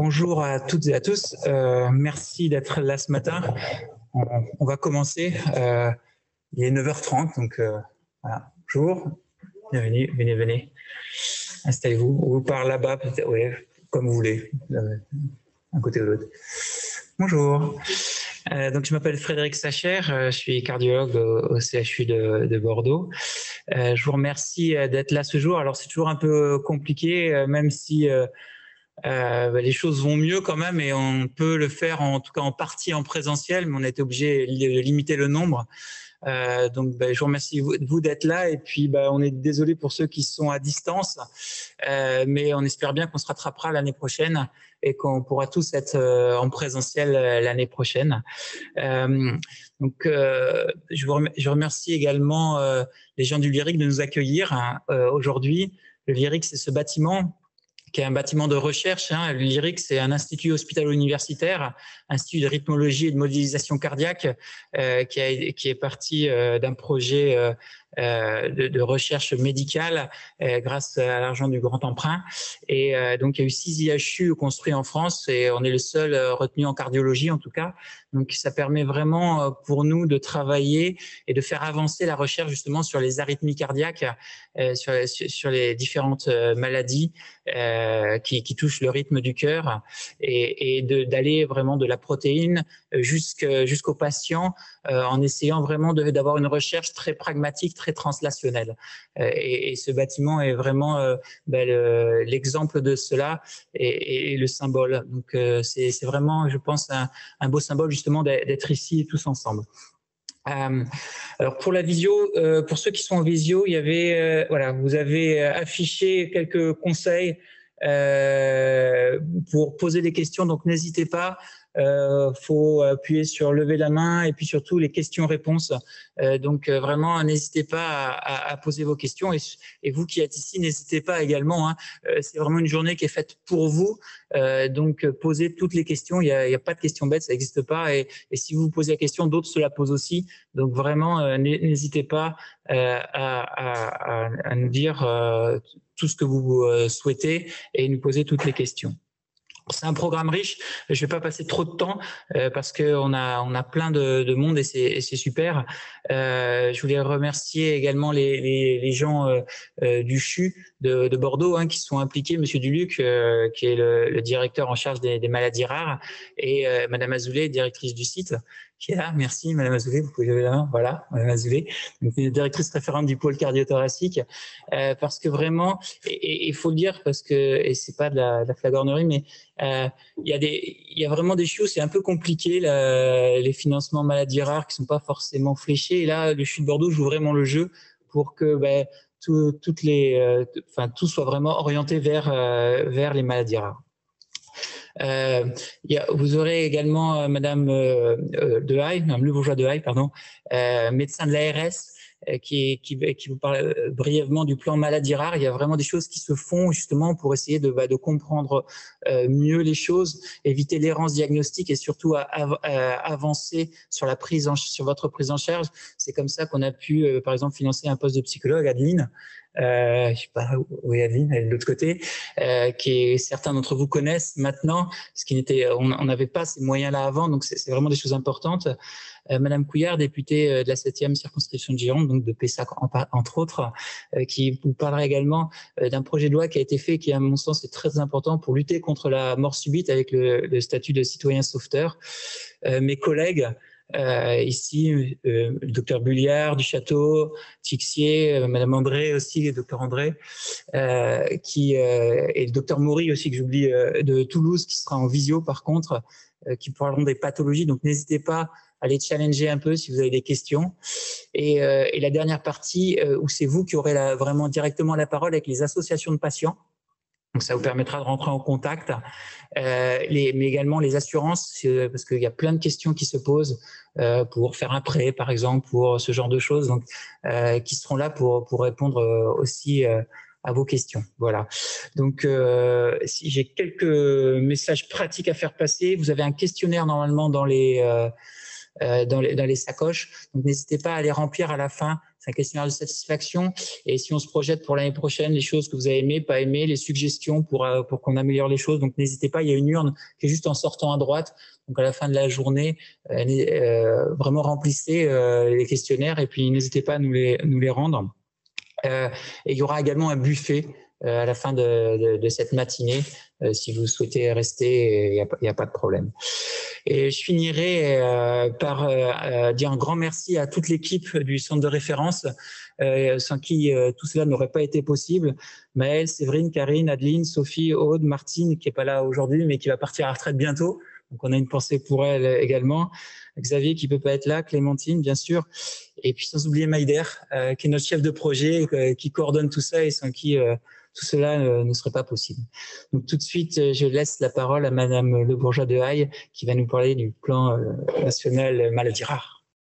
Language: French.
Bonjour à toutes et à tous. Merci d'être là ce matin. On va commencer. Il est 9h30, donc voilà. Bonjour. Bienvenue, venez. Installez-vous. Ou par là-bas, peut-être. Oui, comme vous voulez, d'un côté ou de l'autre. Bonjour. Donc, je m'appelle Frédéric Sacher, je suis cardiologue au CHU de Bordeaux. Je vous remercie d'être là ce jour. Alors, c'est toujours un peu compliqué, même si les choses vont mieux quand même et on peut le faire en tout cas en partie en présentiel, mais on a été obligé de limiter le nombre. Donc, je vous remercie vous d'être là et puis on est désolé pour ceux qui sont à distance, mais on espère bien qu'on se rattrapera l'année prochaine et qu'on pourra tous être en présentiel l'année prochaine. Donc, je remercie également les gens du Lyric de nous accueillir aujourd'hui. Le Lyric, c'est ce bâtiment qui est un bâtiment de recherche. Le Lyric, c'est un institut hospitalo-universitaire, institut de rythmologie et de modélisation cardiaque, qui est parti d'un projet de recherche médicale grâce à l'argent du Grand Emprunt. Et donc, il y a eu 6 IHU construits en France et on est le seul retenu en cardiologie, en tout cas. Donc, ça permet vraiment pour nous de travailler et de faire avancer la recherche justement sur les arythmies cardiaques, sur les différentes maladies qui touchent le rythme du cœur et d'aller vraiment de la protéine jusqu'au patient en essayant vraiment d'avoir une recherche très pragmatique, très translationnelle. Et ce bâtiment est vraiment l'exemple de cela et le symbole. Donc, c'est vraiment, je pense, un beau symbole justement d'être ici tous ensemble. Alors pour la visio, pour ceux qui sont en visio, il y avait, voilà, vous avez affiché quelques conseils pour poser des questions, donc n'hésitez pas. Faut appuyer sur lever la main et puis surtout les questions-réponses. Donc vraiment, n'hésitez pas à poser vos questions et vous qui êtes ici, n'hésitez pas également. C'est vraiment une journée qui est faite pour vous. Donc posez toutes les questions. Il y a pas de questions bêtes, ça n'existe pas. Et si vous posez la question, d'autres se la posent aussi. Donc vraiment, n'hésitez pas à nous dire tout ce que vous souhaitez et nous poser toutes les questions. C'est un programme riche. Je ne vais pas passer trop de temps parce qu'on a plein de monde et c'est super. Je voulais remercier également les gens du CHU de Bordeaux qui sont impliqués. Monsieur Duluc, qui est le directeur en charge des maladies rares, et Madame Azoulay, directrice du site, qui est là. Merci, Madame Azoulay. Vous pouvez lever la main. Voilà, Madame Azoulay, donc, directrice référente du pôle cardiothoracique. Parce que vraiment, et il faut le dire parce que, et c'est pas de la flagornerie, mais il y a vraiment des choses, c'est un peu compliqué, les financements maladies rares qui sont pas forcément fléchés. Et là, le CHU de Bordeaux joue vraiment le jeu pour que tout soit vraiment orienté vers les maladies rares. Vous aurez également Madame Madame Le Bourgeois-Dehaye, médecin de l'ARS, qui vous parle brièvement du plan maladie rare. Il y a vraiment des choses qui se font justement pour essayer de comprendre mieux les choses, éviter l'errance diagnostique et surtout avancer sur votre prise en charge. C'est comme ça qu'on a pu, par exemple, financer un poste de psychologue, Adeline. Je sais pas où est Adeline, elle est de l'autre côté, qui certains d'entre vous connaissent maintenant, parce on n'avait pas ces moyens-là avant, donc c'est vraiment des choses importantes. Madame Couillard, députée de la 7e circonscription de Gironde, donc de Pessac entre autres, qui vous parlera également d'un projet de loi qui a été fait, qui à mon sens est très important pour lutter contre la mort subite avec le statut de citoyen sauveteur. Mes collègues ici, le docteur Bulliard du Château, Tixier, Madame André aussi, le docteur André, et le docteur Maury aussi, que j'oublie, de Toulouse, qui sera en visio par contre, qui parleront des pathologies. Donc n'hésitez pas à les challenger un peu si vous avez des questions. Et la dernière partie, où c'est vous qui aurez vraiment directement la parole avec les associations de patients. Donc, ça vous permettra de rentrer en contact, mais également les assurances, parce qu'il y a plein de questions qui se posent pour faire un prêt, par exemple, pour ce genre de choses, donc qui seront là pour répondre aussi à vos questions. Voilà. Donc, si j'ai quelques messages pratiques à faire passer, vous avez un questionnaire normalement dans les dans les sacoches. Donc, n'hésitez pas à les remplir à la fin. C'est un questionnaire de satisfaction. Et si on se projette pour l'année prochaine, les choses que vous avez aimées, pas aimées, les suggestions pour qu'on améliore les choses. Donc, n'hésitez pas. Il y a une urne qui est juste en sortant à droite. Donc, à la fin de la journée, vraiment remplissez les questionnaires et puis n'hésitez pas à nous les rendre. Et il y aura également un buffet à la fin de cette matinée. Si vous souhaitez rester, il n'y a pas de problème. Et je finirai par dire un grand merci à toute l'équipe du centre de référence, sans qui tout cela n'aurait pas été possible. Maëlle, Séverine, Karine, Adeline, Sophie, Aude, Martine, qui n'est pas là aujourd'hui, mais qui va partir à la retraite bientôt. Donc, on a une pensée pour elle également. Xavier, qui ne peut pas être là, Clémentine, bien sûr. Et puis, sans oublier Maïder, qui est notre chef de projet, qui coordonne tout ça et sans qui tout cela ne serait pas possible. Donc, tout de suite, je laisse la parole à Madame Le Bourgeois de Haye, qui va nous parler du plan national maladies rares.